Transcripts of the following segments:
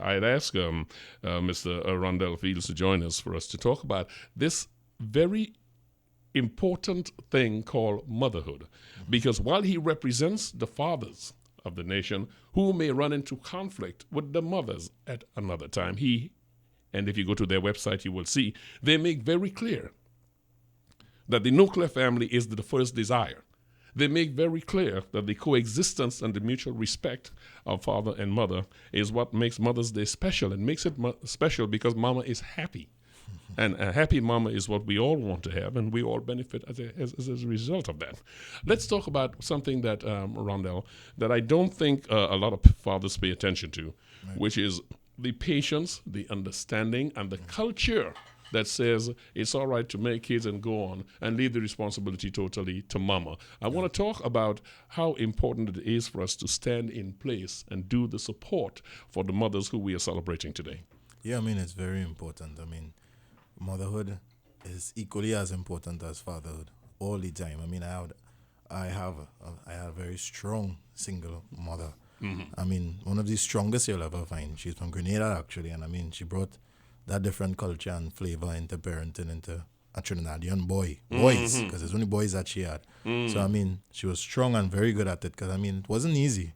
I'd ask Mr. Rhondall Fields to join us for us to talk about this very important thing called motherhood. Because while he represents the fathers of the nation who may run into conflict with the mothers at another time, and if you go to their website, you will see they make very clear that the nuclear family is the first desire. They make very clear that the coexistence and the mutual respect of father and mother is what makes Mother's Day special, and makes it special because mama is happy. And a happy mama is what we all want to have, and we all benefit as a result of that. Let's talk about something that, Rhondall, that I don't think a lot of fathers pay attention to, right, which is the patience, the understanding, and the culture that says it's all right to make kids and go on and leave the responsibility totally to mama. I want to talk about how important it is for us to stand in place and do the support for the mothers who we are celebrating today. Yeah, I mean, it's very important. I mean, motherhood is equally as important as fatherhood all the time. I mean, I have a very strong single mother. Mm-hmm. I mean, one of the strongest you'll ever find. She's from Grenada, actually, and I mean, she brought that different culture and flavor into parenting, into a Trinidadian boys, because it's only boys that she had. So, I mean, she was strong and very good at it, because, I mean, it wasn't easy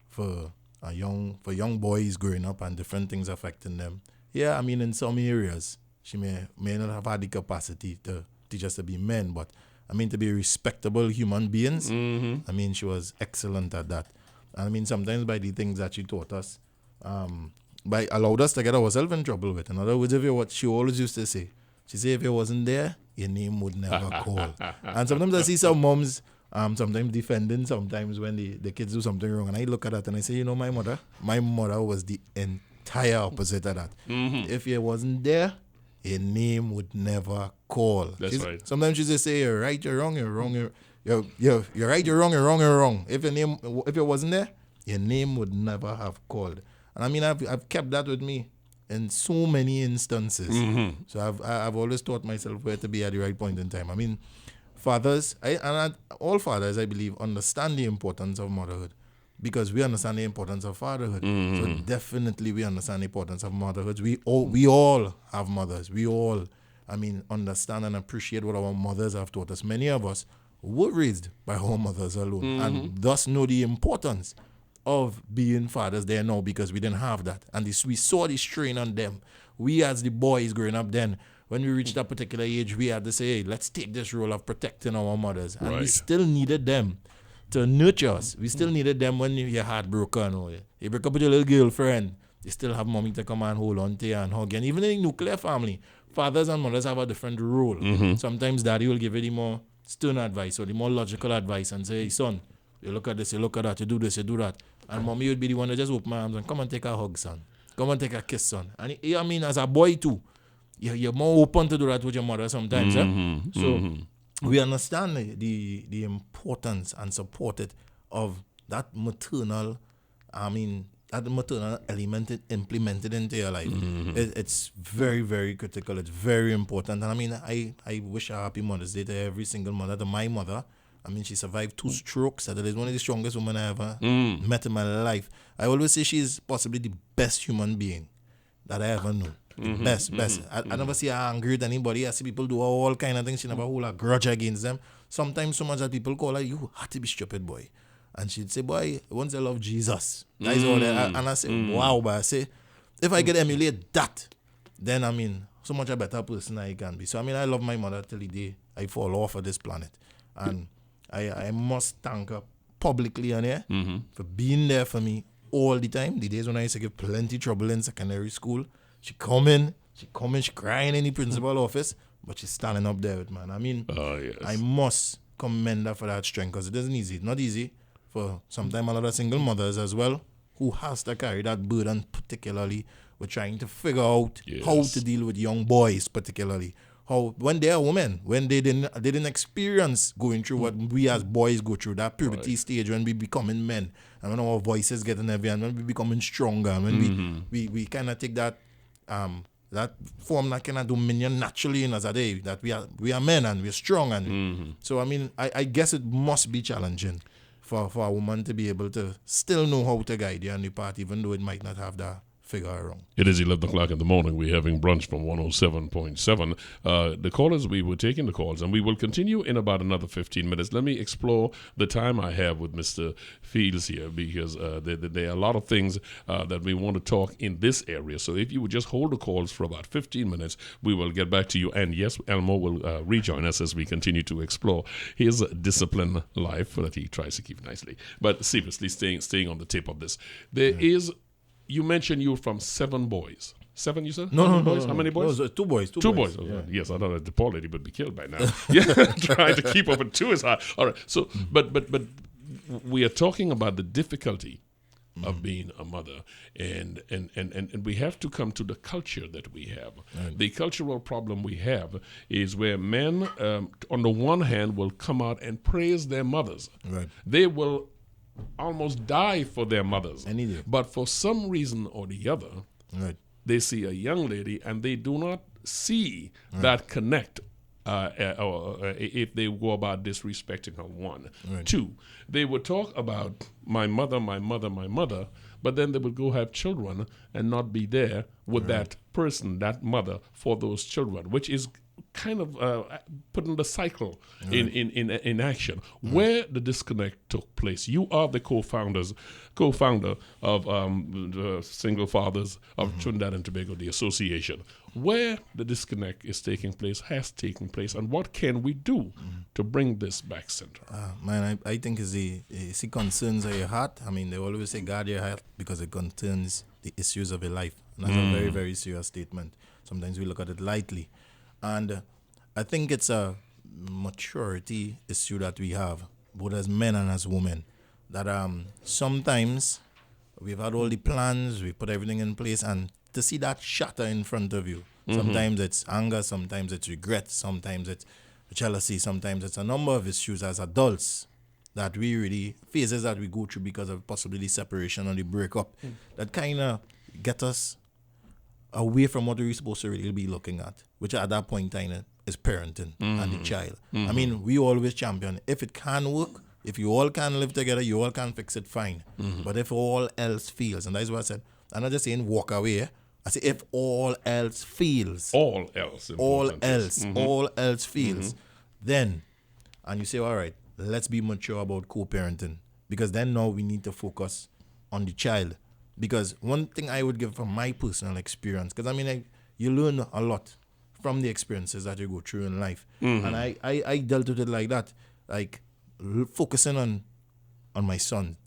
for young boys growing up and different things affecting them. Yeah, I mean, in some areas, she may not have had the capacity to teach us to be men, but, I mean, to be respectable human beings, I mean, she was excellent at that. And, I mean, sometimes by the things that she taught us, by allowed us to get ourselves in trouble with. In other words, what she always used to say, she said, if it wasn't there, your name would never call. And sometimes I see some moms sometimes defending, sometimes when the kids do something wrong, and I look at that and I say, you know, my mother was the entire opposite of that. If it wasn't there, your name would never call. That's right. Sometimes she just say, you're right, you're wrong, you're wrong, you're right, you're wrong, you're wrong, you're wrong. If it wasn't there, your name would never have called. And I mean, I've kept that with me in so many instances. So I've always taught myself where to be at the right point in time. I mean, fathers, all fathers, I believe, understand the importance of motherhood, because we understand the importance of fatherhood. So definitely we understand the importance of motherhood. We all have mothers. We all, I mean, understand and appreciate what our mothers have taught us. Many of us were raised by our mothers alone, and thus know the importance of being fathers there now, because we didn't have that. And we saw the strain on them. We as the boys growing up then, when we reached that particular age, we had to say, hey, let's take this role of protecting our mothers. And we still needed them to nurture us. We still needed them when your heart broken, or you break up with your little girlfriend, you still have mommy to come and hold on to you and hug you. And even in the nuclear family, fathers and mothers have a different role. Sometimes daddy will give you the more stern advice or the more logical advice and say, hey, son, you look at this, you look at that, you do this, you do that. And mommy would be the one to just open my arms and come and take a hug, son. Come and take a kiss, son. And I mean, as a boy too, you're more open to do that with your mother sometimes. So we understand the importance and support it of that maternal, that maternal element implemented into your life. It's very, very critical. It's very important. And I mean, I wish a happy Mother's Day to every single mother. To my mother, I mean, she survived 2 strokes. That is one of the strongest women I ever met in my life. I always say she's possibly the best human being that I ever knew. The best. I never see her angry with anybody. I see people do all kind of things. She never hold a grudge against them. Sometimes so much that people call her, you had to be stupid, boy. And she'd say, boy, once I love Jesus. That is all that. And I say, wow, but I say, if I could emulate that, then I mean, so much a better person I can be. So I mean, I love my mother till the day I fall off of this planet. And I must thank her publicly on here for being there for me all the time. The days when I used to give plenty trouble in secondary school, she crying in the principal office, but she's standing up there with man. I mean, I must commend her for that strength, because it isn't easy. It's not easy for sometimes a lot of single mothers as well, who has to carry that burden, particularly with trying to figure out how to deal with young boys, particularly. How when they are women, when they didn't experience going through what we as boys go through, that puberty stage, when we becoming men, and when our voices getting heavy, and when we becoming stronger, and when we kind of take that form, that kind of dominion naturally in us a day, that we are men and we're strong, and so I mean, I guess it must be challenging for a woman to be able to still know how to guide you on the path, even though it might not have the figure around. It is 11 o'clock in the morning. We're having brunch from 107.7. The callers, we were taking the calls, and we will continue in about another 15 minutes. Let me explore the time I have with Mr. Fields here, because there are a lot of things that we want to talk in this area. So if you would just hold the calls for about 15 minutes, we will get back to you. And yes, Elmo will rejoin us as we continue to explore his disciplined life that he tries to keep nicely. But seriously, staying on the tip of this, there is... You mentioned you were from 7 boys. 7, you said? No. How many boys? No, 2 boys. 2 boys. Yeah. Yes, I thought that the poor lady would be killed by now. Yeah, trying to keep up with 2 is hard. All right. So, but we are talking about the difficulty of being a mother, and we have to come to the culture that we have. Right. The cultural problem we have is where men, on the one hand, will come out and praise their mothers. Right. They will almost die for their mothers. But for some reason or the other, right, they see a young lady and they do not see that connect if they go about disrespecting her. 1. Right. 2, they would talk about my mother, but then they would go have children and not be there with that person, that mother, for those children, which is kind of putting the cycle in action. Where the disconnect took place. You are the co-founder of the Single Fathers of Trinidad and Tobago, the association. Where the disconnect is taking place, has taken place, and what can we do to bring this back center? Man, I think it's the concerns of your heart. I mean, they always say guard your heart because it concerns the issues of your life. And that's a very, very serious statement. Sometimes we look at it lightly. And I think it's a maturity issue that we have, both as men and as women, that sometimes we've had all the plans, we put everything in place, and to see that shatter in front of you, sometimes it's anger, sometimes it's regret, sometimes it's jealousy, sometimes it's a number of issues as adults that we really, phases that we go through because of possibly the separation or the breakup, that kind of get us away from what we're supposed to really be looking at, which at that point in time is parenting and the child. I mean, we always champion, if it can work, if you all can live together, you all can fix it, fine. But if all else fails, and that's what I said, I'm not just saying walk away, I say if all else fails. All else fails, then, and you say, all right, let's be mature about co-parenting, because then now we need to focus on the child. Because one thing I would give from my personal experience, because I mean, you learn a lot from the experiences that you go through in life. And I dealt with it like that, like focusing on my son,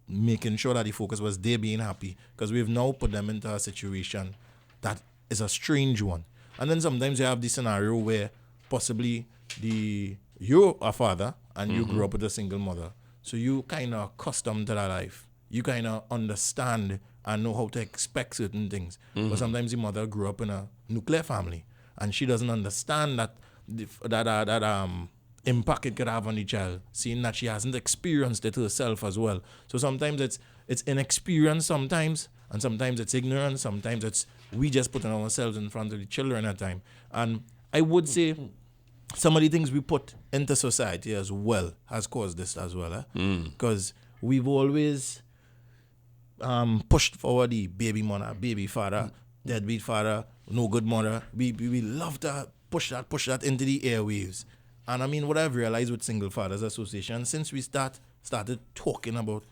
making sure that the focus was they being happy, because we've now put them into a situation that is a strange one. And then sometimes you have the scenario where possibly you're a father and you grew up with a single mother, so you kind of accustomed to that life. You kind of understand and know how to expect certain things. But sometimes the mother grew up in a nuclear family and she doesn't understand that impact it could have on the child, seeing that she hasn't experienced it herself as well. So sometimes it's inexperience sometimes, and sometimes it's ignorance, sometimes it's we just putting ourselves in front of the children at time. And I would say some of the things we put into society as well has caused this as well. Because we've always pushed forward the baby mother, baby father, deadbeat father, no good mother. We love to push that into the airwaves. And I mean, what I've realized with Single Fathers Association, since we started talking about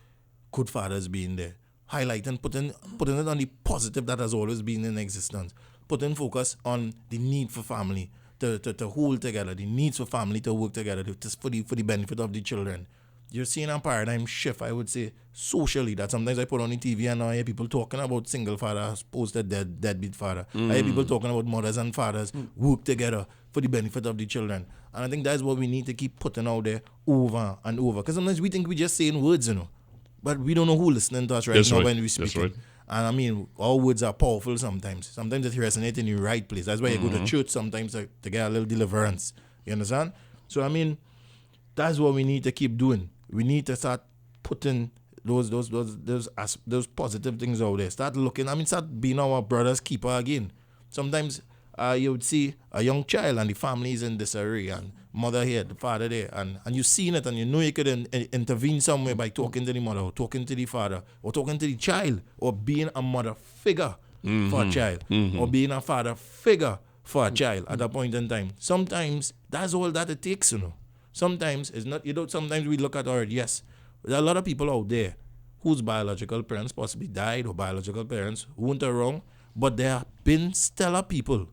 good fathers being there, highlighting, putting it on the positive that has always been in existence, putting focus on the need for family to hold together, the needs for family to work together for the benefit of the children. You're seeing a paradigm shift, I would say, socially, that sometimes I put on the TV and I hear people talking about single father as opposed to deadbeat father. I hear people talking about mothers and fathers work together for the benefit of the children. And I think that's what we need to keep putting out there over and over. Because sometimes we think we're just saying words, but we don't know who's listening to us now when we speak. And I mean, our words are powerful sometimes. Sometimes it resonates in the right place. That's why you go to church sometimes to get a little deliverance. You understand? So, I mean, that's what we need to keep doing. We need to start putting those positive things out there. Start looking. Start being our brother's keeper again. Sometimes you would see a young child and the family is in disarray and mother here, the father there, and you've seen it and you know you could intervene somewhere by talking to the mother or talking to the father or talking to the child or being a mother figure for a child or being a father figure for a child at a point in time. Sometimes that's all that it takes, you know. Sometimes it's not, sometimes we look at yes, there are a lot of people out there whose biological parents possibly died or biological parents weren't wrong, but there have been stellar people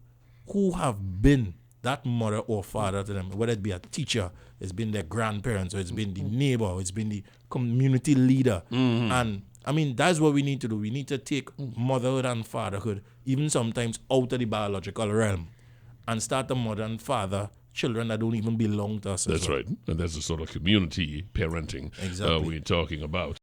who have been that mother or father to them, whether it be a teacher, it's been their grandparents, or it's been the neighbor, or it's been the community leader. And I mean, that's what we need to do. We need to take motherhood and fatherhood, even sometimes out of the biological realm, and start to mother and father children that don't even belong to us. That's right. And that's the sort of community parenting we're talking about.